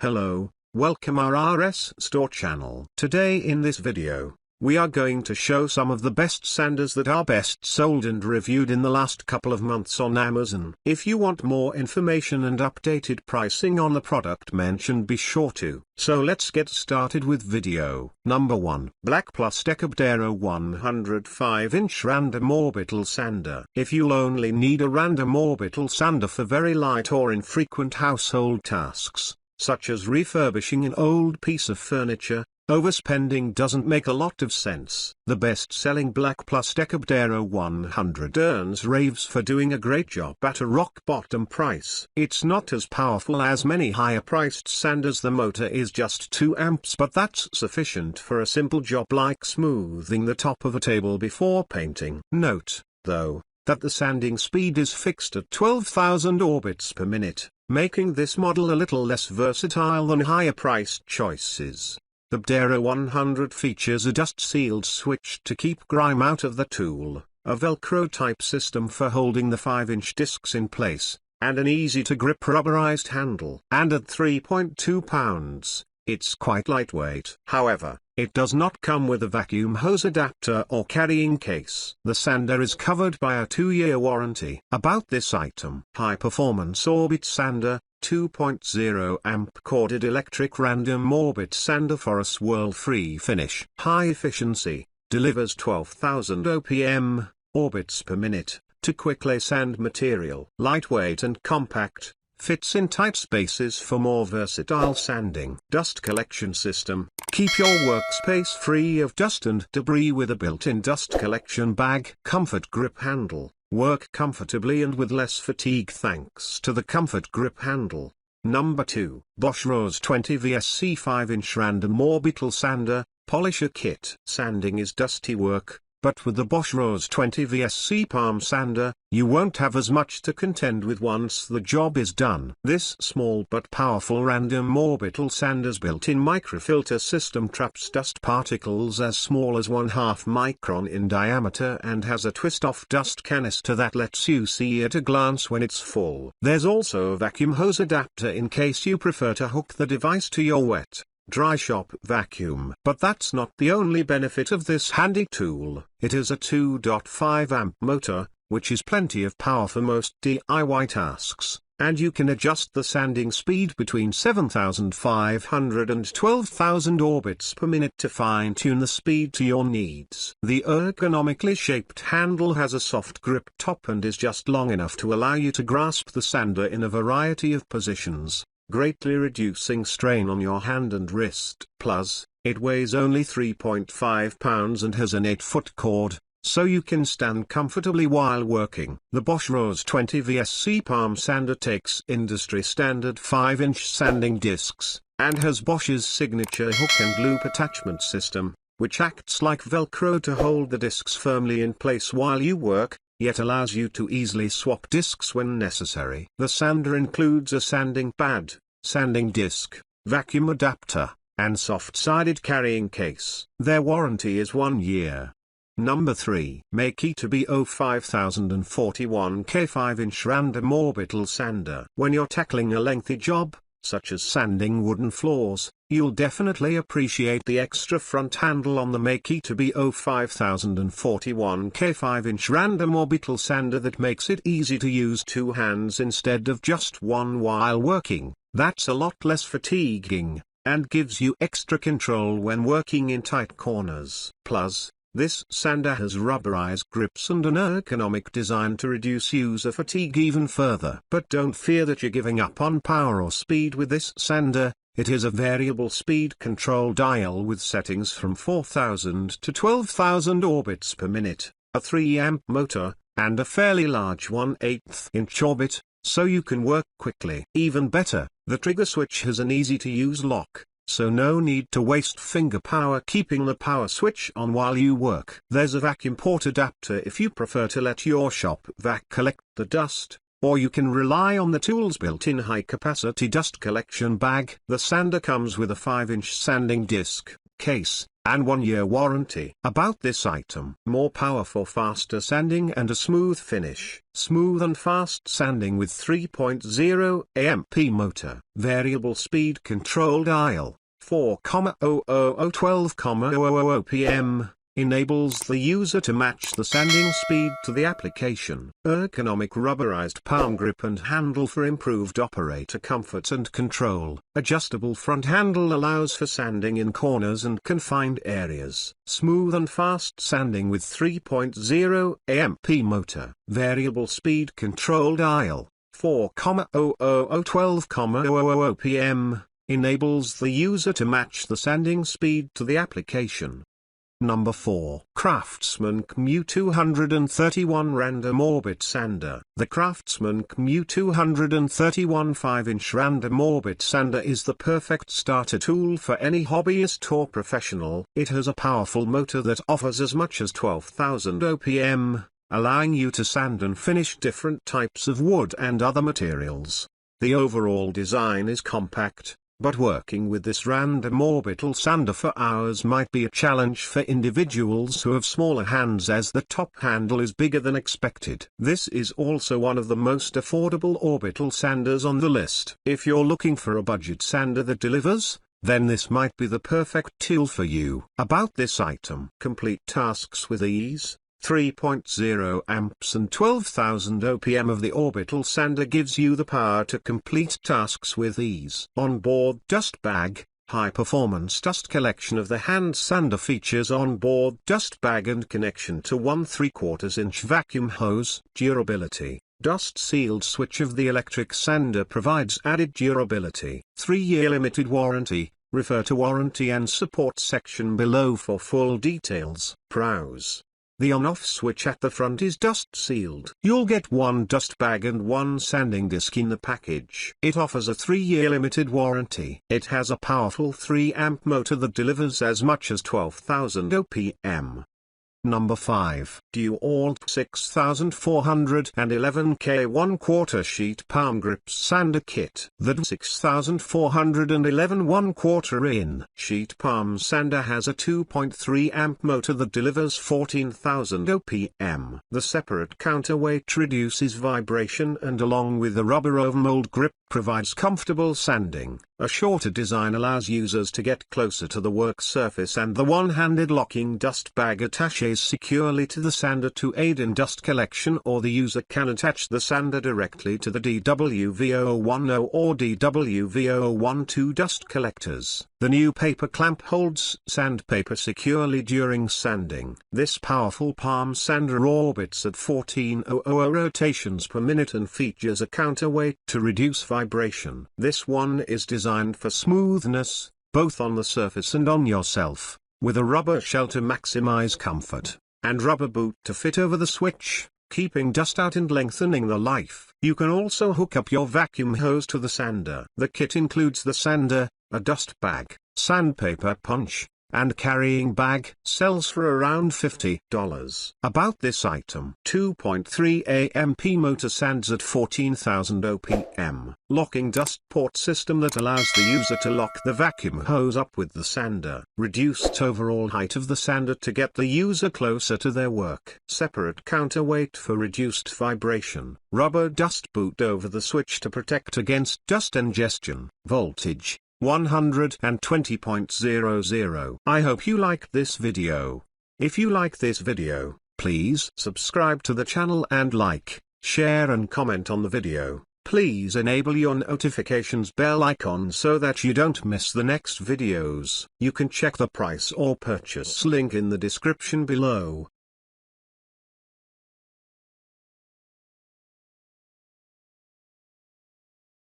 Hello, welcome our RS Store channel. Today in this video, we are going to show some of the best sanders that are best sold and reviewed in the last couple of months on Amazon. If you want more information and updated pricing on the product mentioned, be sure to. So let's get started with video. Number 1. BLACK+DECKER 105-inch Random Orbital Sander. If you'll only need a random orbital sander for very light or infrequent household tasks, such as refurbishing an old piece of furniture, overspending doesn't make a lot of sense. The best-selling BLACK+DECKER 100 earns raves for doing a great job at a rock-bottom price. It's not as powerful as many higher-priced sanders. The motor is just 2 amps, but that's sufficient for a simple job like smoothing the top of a table before painting. Note, though, that the sanding speed is fixed at 12,000 orbits per minute, making this model a little less versatile than higher-priced choices. The BDECKER 100 features a dust-sealed switch to keep grime out of the tool, a Velcro-type system for holding the 5-inch discs in place, and an easy-to-grip rubberized handle. And at 3.2 pounds, it's quite lightweight. However, it does not come with a vacuum hose adapter or carrying case. The sander is covered by a 2-year warranty. About this item: high-performance orbit sander, 2.0 amp corded electric random orbit sander for a swirl-free finish. High efficiency, delivers 12,000 OPM, orbits per minute, to quickly sand material. Lightweight and compact, fits in tight spaces for more versatile sanding. Dust collection system. Keep your workspace free of dust and debris with a built-in dust collection bag. Comfort grip handle. Work comfortably and with less fatigue thanks to the comfort grip handle. Number 2. BOSCH Rose 20 VSC 5-inch Random Orbital Sander, Polisher Kit. Sanding is dusty work, but with the BOSCH Rose 20 VSC Palm Sander, you won't have as much to contend with once the job is done. This small but powerful random orbital sander's built-in microfilter system traps dust particles as small as 1/2 micron in diameter and has a twist-off dust canister that lets you see at a glance when it's full. There's also a vacuum hose adapter in case you prefer to hook the device to your wet, dry shop vacuum. But that's not the only benefit of this handy tool. It is a 2.5 amp motor, which is plenty of power for most DIY tasks, and you can adjust the sanding speed between 7,500 and 12,000 orbits per minute to fine-tune the speed to your needs. The ergonomically shaped handle has a soft grip top and is just long enough to allow you to grasp the sander in a variety of positions, greatly reducing strain on your hand and wrist. Plus, it weighs only 3.5 pounds and has an 8-foot cord, so you can stand comfortably while working. The BOSCH Rose 20 VSC Palm Sander takes industry-standard 5-inch sanding discs, and has Bosch's signature hook and loop attachment system, which acts like Velcro to hold the discs firmly in place while you work, yet allows you to easily swap discs when necessary. The sander includes a sanding pad, sanding disc, vacuum adapter, and soft-sided carrying case. Their warranty is 1 year. Number 3. Makita BO5041K 5-inch Random Orbital Sander. When you're tackling a lengthy job, such as sanding wooden floors, you'll definitely appreciate the extra front handle on the Makita BO5041K 5-inch Random Orbital Sander that makes it easy to use 2 hands instead of just one while working. That's a lot less fatiguing, and gives you extra control when working in tight corners. Plus, this sander has rubberized grips and an ergonomic design to reduce user fatigue even further. But don't fear that you're giving up on power or speed with this sander. It is a variable speed control dial with settings from 4,000 to 12,000 orbits per minute, a 3-amp motor, and a fairly large 1/8-inch orbit, so you can work quickly. Even better, the trigger switch has an easy-to-use lock, so no need to waste finger power keeping the power switch on while you work. There's a vacuum port adapter if you prefer to let your shop vac collect the dust, or you can rely on the tool's built-in high-capacity dust collection bag. The sander comes with a 5-inch sanding disc, case, and 1-year warranty. About this item: more power for faster sanding and a smooth finish. Smooth and fast sanding with 3.0 amp motor. Variable speed control dial. 4,00012,000 pm. Enables the user to match the sanding speed to the application. Ergonomic rubberized palm grip and handle for improved operator comfort and control. Adjustable front handle allows for sanding in corners and confined areas. Smooth and fast sanding with 3.0 amp motor. Variable speed control dial. 4,00012,000 pm. Enables the user to match the sanding speed to the application. Number 4. CRAFTSMAN CMU231 Random Orbit Sander. The CRAFTSMAN CMU231 5-inch Random Orbit Sander is the perfect starter tool for any hobbyist or professional. It has a powerful motor that offers as much as 12,000 OPM, allowing you to sand and finish different types of wood and other materials. The overall design is compact, but working with this random orbital sander for hours might be a challenge for individuals who have smaller hands, as the top handle is bigger than expected. This is also one of the most affordable orbital sanders on the list. If you're looking for a budget sander that delivers, then this might be the perfect tool for you. About this item: complete tasks with ease. 3.0 amps and 12,000 OPM of the orbital sander gives you the power to complete tasks with ease. Onboard dust bag. High-performance dust collection of the hand sander features onboard dust bag and connection to 1/3/4-inch vacuum hose. Durability. Dust-sealed switch of the electric sander provides added durability. 3-year limited warranty. Refer to warranty and support section below for full details. Pros: the on-off switch at the front is dust-sealed. You'll get one dust bag and one sanding disc in the package. It offers a 3-year limited warranty. It has a powerful 3-amp motor that delivers as much as 12,000 OPM. Number 5. DEWALT 6411K 1/4 sheet palm grip sander kit. The 6411 1/4 in sheet palm sander has a 2.3 amp motor that delivers 14,000 OPM. The separate counterweight reduces vibration and, along with the rubber overmold grip, provides comfortable sanding. A shorter design allows users to get closer to the work surface, and the one-handed locking dust bag attaches securely to the sander to aid in dust collection, or the user can attach the sander directly to the DW0010 or DW0012 dust collectors. The new paper clamp holds sandpaper securely during sanding. This powerful palm sander orbits at 14,000 rotations per minute and features a counterweight to reduce vibration. This one is designed for smoothness, both on the surface and on yourself, with a rubber shell to maximize comfort, and rubber boot to fit over the switch, keeping dust out and lengthening the life. You can also hook up your vacuum hose to the sander. The kit includes the sander, a dust bag, sandpaper punch, and carrying bag. Sells for around $50. About this item: 2.3 amp motor sands at 14,000 OPM. Locking dust port system that allows the user to lock the vacuum hose up with the sander. Reduced overall height of the sander to get the user closer to their work. Separate counterweight for reduced vibration. Rubber dust boot over the switch to protect against dust ingestion. Voltage 120.00. I hope you liked this video. If you like this video, please subscribe to the channel and like, share and comment on the video. Please enable your notifications bell icon so that you don't miss the next videos. You can check the price or purchase link in the description below.